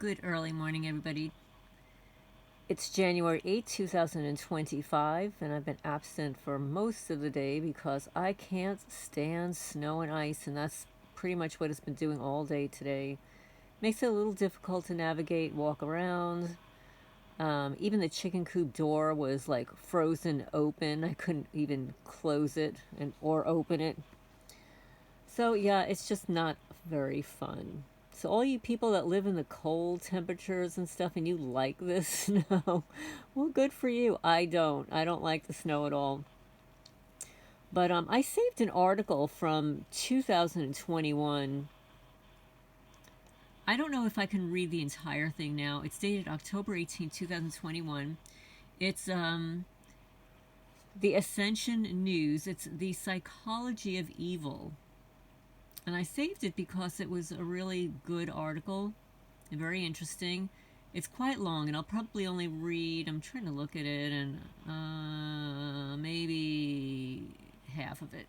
Good early morning, everybody. It's January 8th, 2025, and I've been absent for most of the day because I can't stand snow and ice, and that's pretty much what it's been doing all day today. Makes it a little difficult to navigate, walk around. Even the chicken coop door was like frozen open. I couldn't even close it or open it. So, yeah, it's just not very fun. So, all you people that live in the cold temperatures and stuff and you like this snow, well, good for you. I don't. I don't like the snow at all. But I saved an article from 2021. I don't know if I can read the entire thing now. It's dated October 18, 2021. It's the Ascension News. It's the psychology of evil. And I saved it because it was a really good article and very interesting. It's quite long, and I'll probably only read, I'm trying to look at it, and maybe half of it.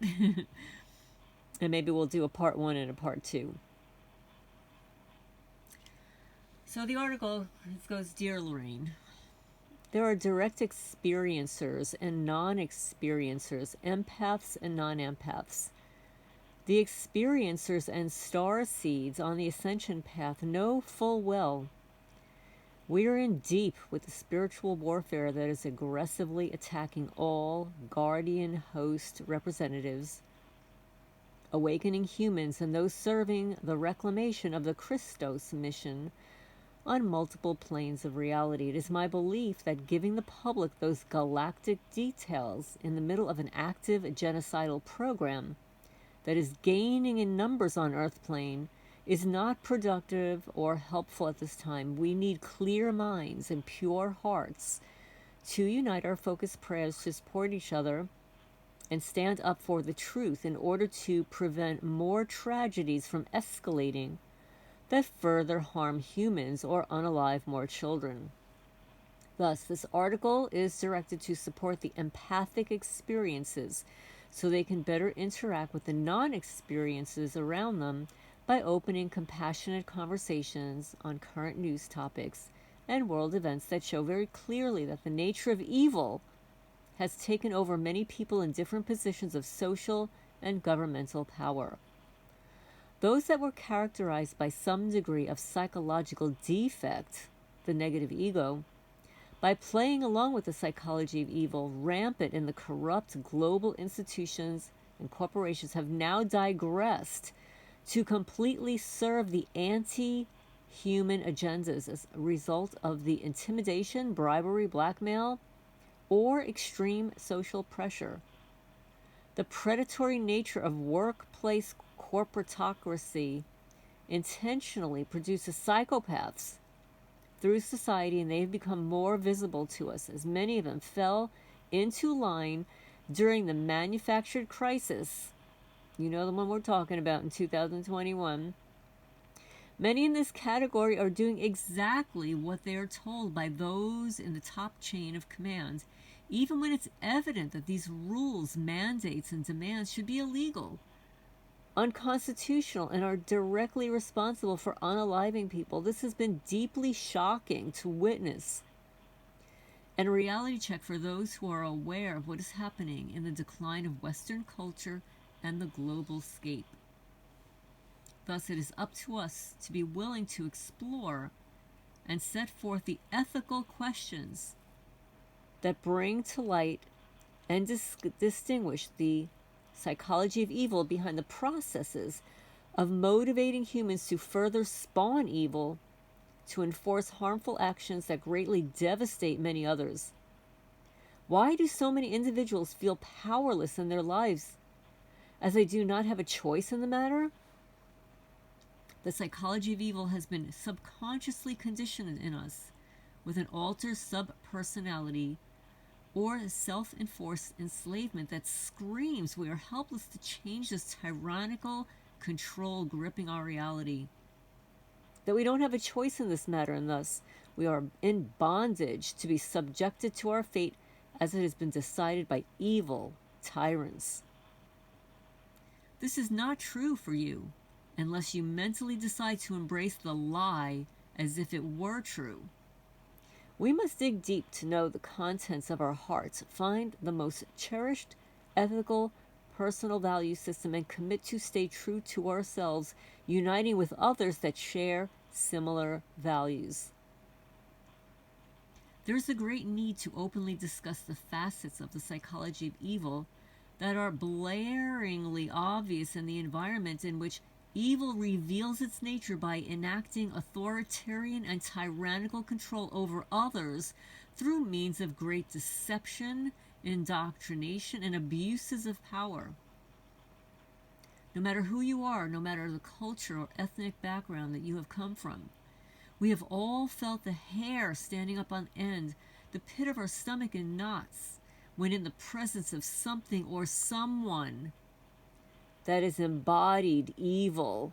And maybe we'll do a part 1 and a part 2. So the article goes, Dear Lorraine, there are direct experiencers and non-experiencers, empaths and non-empaths. The experiencers and star seeds on the ascension path know full well we are in deep with the spiritual warfare that is aggressively attacking all guardian host representatives, awakening humans and those serving the reclamation of the Christos mission on multiple planes of reality. It is my belief that giving the public those galactic details in the middle of an active genocidal program that is gaining in numbers on Earth plane is not productive or helpful at this time. We need clear minds and pure hearts to unite our focused prayers to support each other and stand up for the truth in order to prevent more tragedies from escalating that further harm humans or unalive more children. Thus, this article is directed to support the empathic experiences so they can better interact with the non-experiences around them by opening compassionate conversations on current news topics and world events that show very clearly that the nature of evil has taken over many people in different positions of social and governmental power. Those that were characterized by some degree of psychological defect, the negative ego, by playing along with the psychology of evil rampant in the corrupt global institutions and corporations, have now digressed to completely serve the anti-human agendas as a result of the intimidation, bribery, blackmail, or extreme social pressure. The predatory nature of workplace corporatocracy intentionally produces psychopaths through society, and they've become more visible to us as many of them fell into line during the manufactured crisis. You know the one we're talking about in 2021. Many in this category are doing exactly what they are told by those in the top chain of command, even when it's evident that these rules, mandates, and demands should be illegal, unconstitutional, and are directly responsible for unaliving people. This has been deeply shocking to witness, and a reality check for those who are aware of what is happening in the decline of Western culture and the global scape. Thus, it is up to us to be willing to explore and set forth the ethical questions that bring to light and distinguish the psychology of evil behind the processes of motivating humans to further spawn evil, to enforce harmful actions that greatly devastate many others. Why do so many individuals feel powerless in their lives, as they do not have a choice in the matter? The psychology of evil has been subconsciously conditioned in us with an altered sub-personality or self-enforced enslavement that screams we are helpless to change this tyrannical control gripping our reality. That we don't have a choice in this matter, and thus we are in bondage to be subjected to our fate as it has been decided by evil tyrants. This is not true for you unless you mentally decide to embrace the lie as if it were true. We must dig deep to know the contents of our hearts, find the most cherished, ethical, personal value system, and commit to stay true to ourselves, uniting with others that share similar values. There's a great need to openly discuss the facets of the psychology of evil that are blaringly obvious in the environment in which evil reveals its nature by enacting authoritarian and tyrannical control over others through means of great deception, indoctrination, and abuses of power. No matter who you are, no matter the culture or ethnic background that you have come from, we have all felt the hair standing up on end, the pit of our stomach in knots, when in the presence of something or someone that is embodied evil.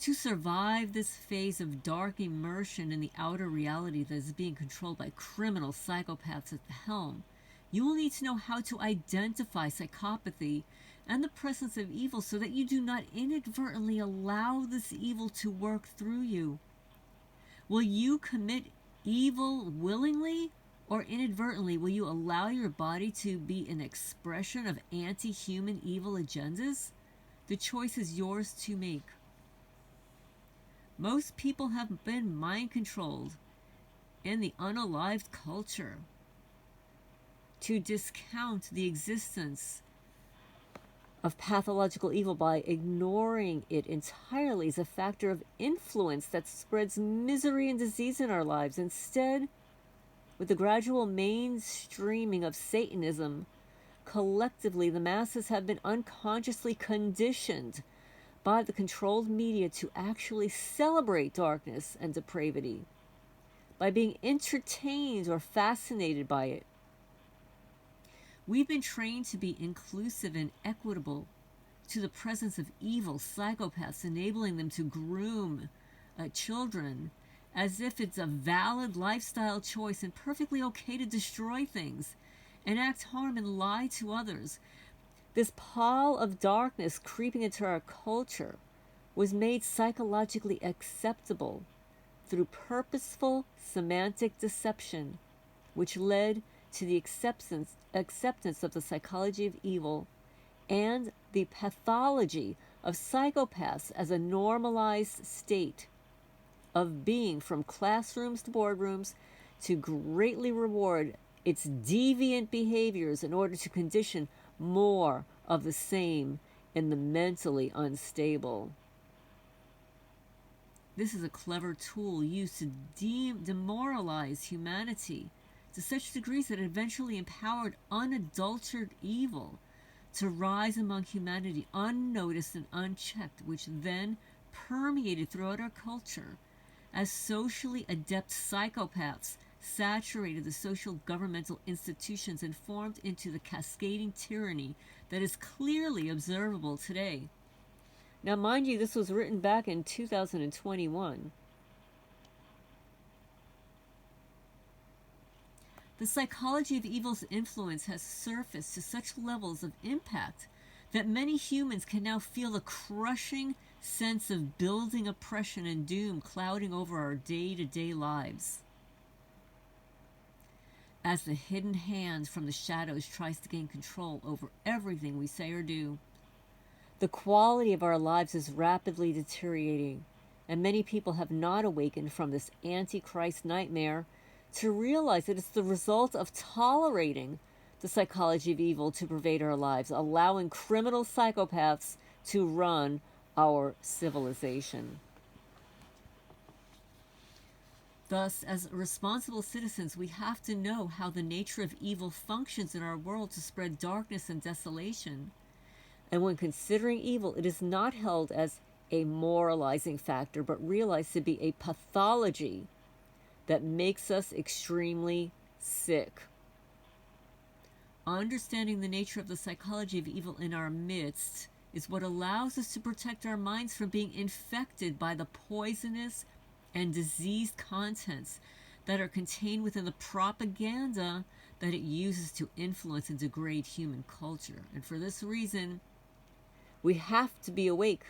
To survive this phase of dark immersion in the outer reality that is being controlled by criminal psychopaths at the helm, you will need to know how to identify psychopathy and the presence of evil so that you do not inadvertently allow this evil to work through you. Will you commit evil willingly, or inadvertently will you allow your body to be an expression of anti-human evil agendas? The choice is yours to make. Most people have been mind-controlled in the unalived culture to discount the existence of pathological evil by ignoring it entirely as a factor of influence that spreads misery and disease in our lives. Instead, with the gradual mainstreaming of Satanism, collectively the masses have been unconsciously conditioned by the controlled media to actually celebrate darkness and depravity by being entertained or fascinated by it. We've been trained to be inclusive and equitable to the presence of evil psychopaths, enabling them to groom children as if it's a valid lifestyle choice and perfectly okay to destroy things, enact harm, and lie to others. This pall of darkness creeping into our culture was made psychologically acceptable through purposeful semantic deception, which led to the acceptance of the psychology of evil and the pathology of psychopaths as a normalized state of being, from classrooms to boardrooms, to greatly reward its deviant behaviors in order to condition more of the same in the mentally unstable. This is a clever tool used to demoralize humanity to such degrees that it eventually empowered unadulterated evil to rise among humanity unnoticed and unchecked, which then permeated throughout our culture as socially adept psychopaths saturated the social governmental institutions and formed into the cascading tyranny that is clearly observable today. Now, mind you, this was written back in 2021. The psychology of evil's influence has surfaced to such levels of impact that many humans can now feel a crushing sense of building oppression and doom clouding over our day-to-day lives. As the hidden hand from the shadows tries to gain control over everything we say or do, the quality of our lives is rapidly deteriorating, and many people have not awakened from this Antichrist nightmare to realize that it's the result of tolerating the psychology of evil to pervade our lives, allowing criminal psychopaths to run our civilization. Thus, as responsible citizens, we have to know how the nature of evil functions in our world to spread darkness and desolation. And when considering evil, it is not held as a moralizing factor, but realized to be a pathology that makes us extremely sick. Understanding the nature of the psychology of evil in our midst is what allows us to protect our minds from being infected by the poisonous and diseased contents that are contained within the propaganda that it uses to influence and degrade human culture. And for this reason, we have to be awake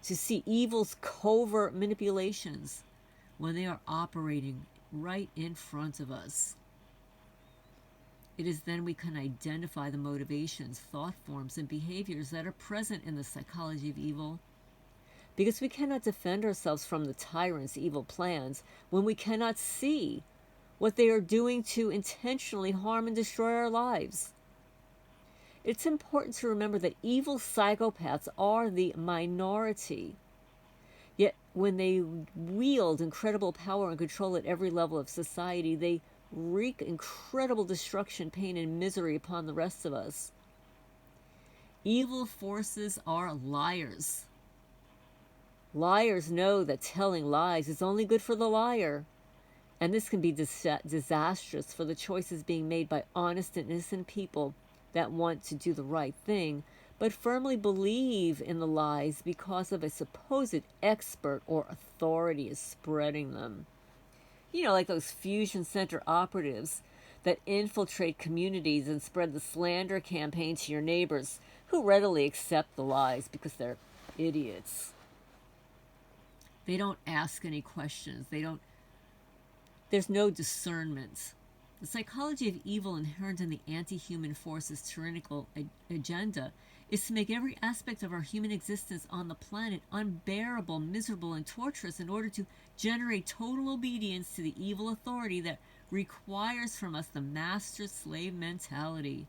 to see evil's covert manipulations when they are operating right in front of us. It is then we can identify the motivations, thought forms, and behaviors that are present in the psychology of evil. Because we cannot defend ourselves from the tyrant's evil plans when we cannot see what they are doing to intentionally harm and destroy our lives. It's important to remember that evil psychopaths are the minority. Yet when they wield incredible power and control at every level of society, they wreak incredible destruction, pain, and misery upon the rest of us. Evil forces are liars. Liars know that telling lies is only good for the liar. And this can be disastrous for the choices being made by honest and innocent people that want to do the right thing, but firmly believe in the lies because of a supposed expert or authority is spreading them. You know, like those fusion center operatives that infiltrate communities and spread the slander campaign to your neighbors who readily accept the lies because they're idiots. They don't ask any questions. There's no discernment. The psychology of evil inherent in the anti-human force's tyrannical agenda is to make every aspect of our human existence on the planet unbearable, miserable, and torturous in order to generate total obedience to the evil authority that requires from us the master-slave mentality.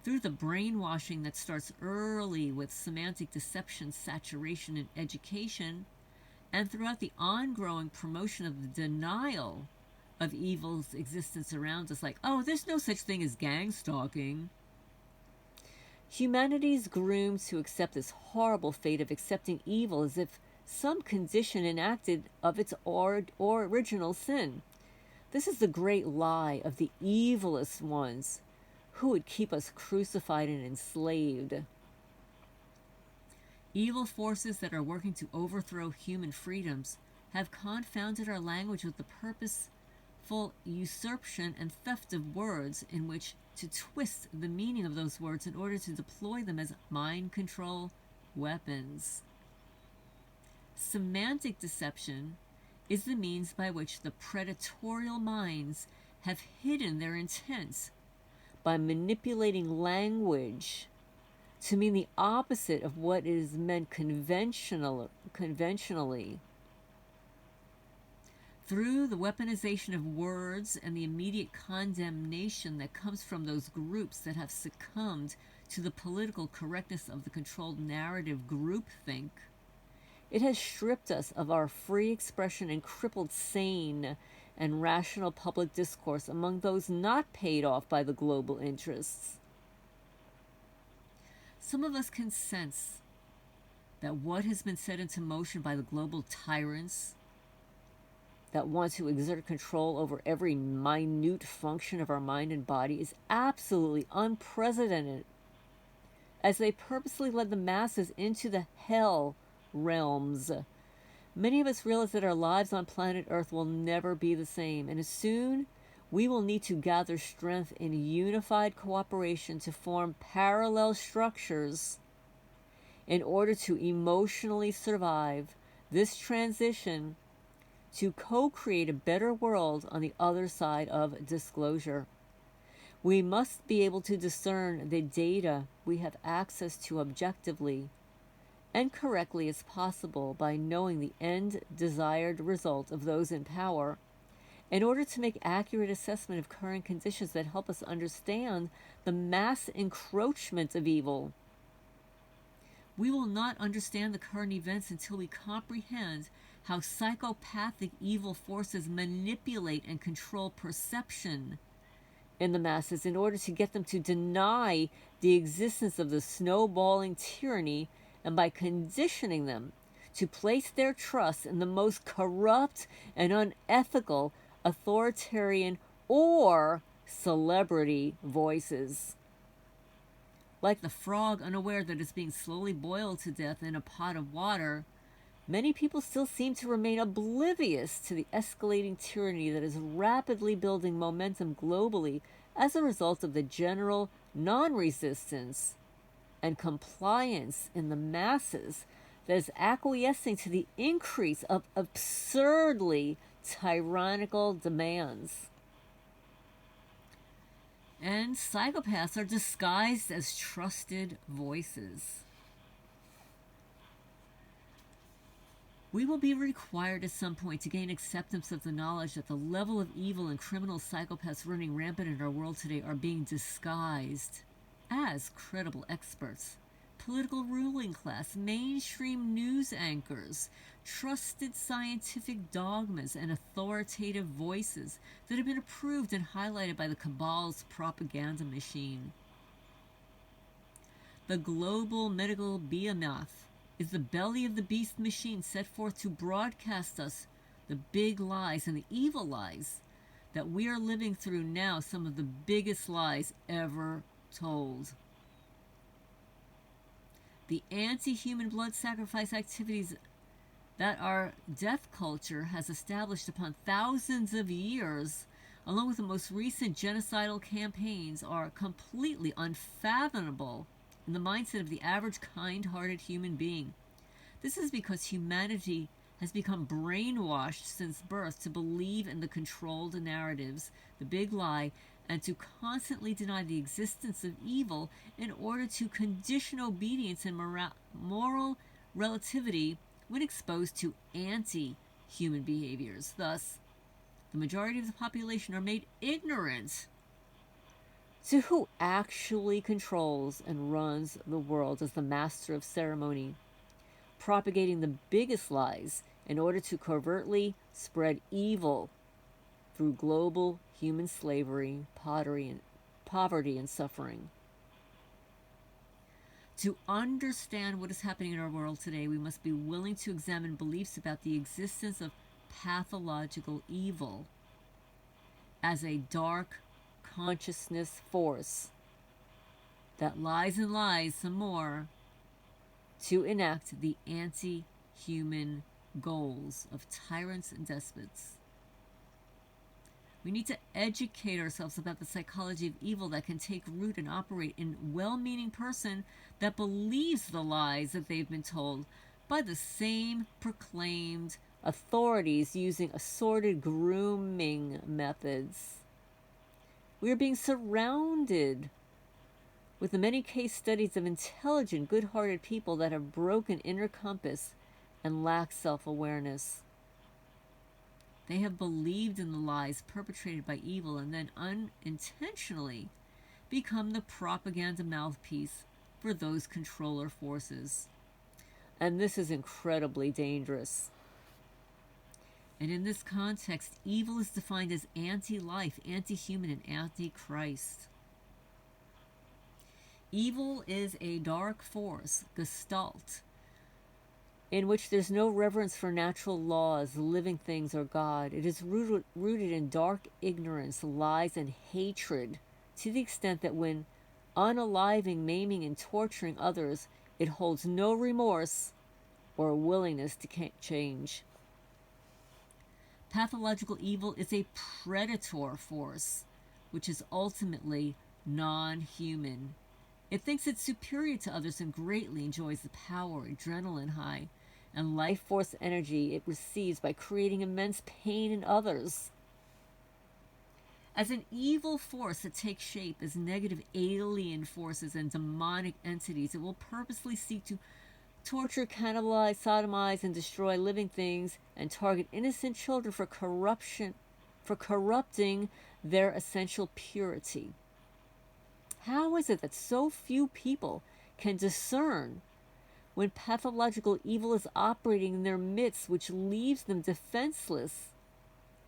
Through the brainwashing that starts early with semantic deception, saturation, and education, and throughout the ongoing promotion of the denial of evil's existence around us, like, oh, there's no such thing as gang stalking. Humanity's groomed to accept this horrible fate of accepting evil as if some condition enacted of its original sin. This is the great lie of the evilest ones who would keep us crucified and enslaved. Evil forces that are working to overthrow human freedoms have confounded our language with the purposeful usurpation and theft of words in which to twist the meaning of those words in order to deploy them as mind control weapons. Semantic deception is the means by which the predatorial minds have hidden their intents by manipulating language to mean the opposite of what is meant conventionally. Through the weaponization of words and the immediate condemnation that comes from those groups that have succumbed to the political correctness of the controlled narrative groupthink, it has stripped us of our free expression and crippled sane and rational public discourse among those not paid off by the global interests. Some of us can sense that what has been set into motion by the global tyrants that want to exert control over every minute function of our mind and body is absolutely unprecedented, as they purposely led the masses into the hell realms. Many of us realize that our lives on planet Earth will never be the same, and soon we will need to gather strength in unified cooperation to form parallel structures in order to emotionally survive this transition to co-create a better world on the other side of disclosure. We must be able to discern the data we have access to objectively and correctly as possible by knowing the end desired result of those in power in order to make accurate assessment of current conditions that help us understand the mass encroachment of evil. We will not understand the current events until we comprehend how psychopathic evil forces manipulate and control perception in the masses in order to get them to deny the existence of the snowballing tyranny, and by conditioning them to place their trust in the most corrupt and unethical authoritarian or celebrity voices. Like the frog unaware that it's being slowly boiled to death in a pot of water, many people still seem to remain oblivious to the escalating tyranny that is rapidly building momentum globally as a result of the general non-resistance and compliance in the masses that is acquiescing to the increase of absurdly tyrannical demands. And psychopaths are disguised as trusted voices. We will be required at some point to gain acceptance of the knowledge that the level of evil and criminal psychopaths running rampant in our world today are being disguised as credible experts, political ruling class, mainstream news anchors, trusted scientific dogmas, and authoritative voices that have been approved and highlighted by the cabal's propaganda machine. The global medical behemoth is the belly of the beast machine set forth to broadcast us the big lies and the evil lies that we are living through now, some of the biggest lies ever told. The anti-human blood sacrifice activities that our death culture has established upon thousands of years, along with the most recent genocidal campaigns, are completely unfathomable in the mindset of the average kind-hearted human being. This is because humanity has become brainwashed since birth to believe in the controlled narratives, the big lie, and to constantly deny the existence of evil in order to condition obedience and moral relativity when exposed to anti-human behaviors. Thus, the majority of the population are made ignorant to who actually controls and runs the world as the master of ceremony, propagating the biggest lies in order to covertly spread evil through global human slavery, poverty, and suffering. To understand what is happening in our world today, we must be willing to examine beliefs about the existence of pathological evil as a dark consciousness force that lies and lies some more to enact the anti-human goals of tyrants and despots. We need to educate ourselves about the psychology of evil that can take root and operate in a well-meaning person that believes the lies that they've been told by the same proclaimed authorities using assorted grooming methods. We are being surrounded with the many case studies of intelligent, good-hearted people that have broken inner compass and lack self-awareness. They have believed in the lies perpetrated by evil and then unintentionally become the propaganda mouthpiece for those controller forces. And this is incredibly dangerous. And in this context, evil is defined as anti-life, anti-human, and anti-Christ. Evil is a dark force, gestalt, in which there's no reverence for natural laws, living things, or God. It is rooted in dark ignorance, lies, and hatred, to the extent that when unaliving, maiming, and torturing others, it holds no remorse or willingness to change. Pathological evil is a predator force, which is ultimately non-human. It thinks it's superior to others and greatly enjoys the power, adrenaline high, and life force energy it receives by creating immense pain in others. As an evil force that takes shape as negative alien forces and demonic entities, it will purposely seek to torture, cannibalize, sodomize, and destroy living things, and target innocent children for corrupting their essential purity. How is it that so few people can discern when pathological evil is operating in their midst, which leaves them defenseless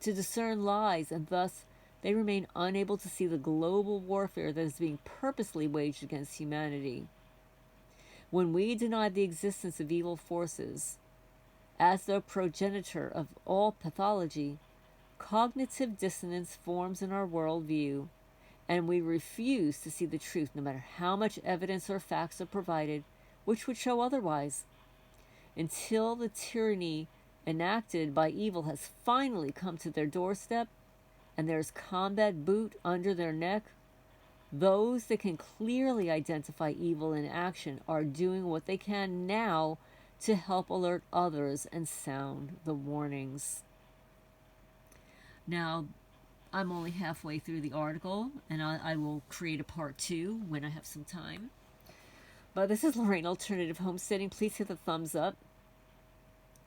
to discern lies, and thus they remain unable to see the global warfare that is being purposely waged against humanity? When we deny the existence of evil forces as the progenitor of all pathology, cognitive dissonance forms in our worldview, and we refuse to see the truth no matter how much evidence or facts are provided, which would show otherwise. Until the tyranny enacted by evil has finally come to their doorstep, and there's combat boot under their neck, those that can clearly identify evil in action are doing what they can now to help alert others and sound the warnings. Now, I'm only halfway through the article, and I will create a part 2 when I have some time. But this is Lorraine Alternative Homesteading. Please hit the thumbs up.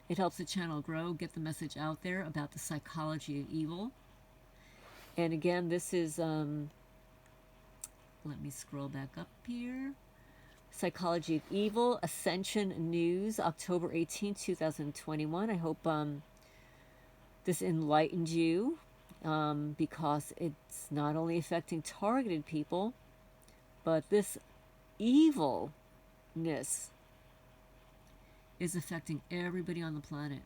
It helps the channel grow, get the message out there about the psychology of evil. And again, this is, let me scroll back up here. Psychology of Evil, Ascension News, October 18, 2021. I hope this enlightened you, because it's not only affecting targeted people, but this evilness is affecting everybody on the planet.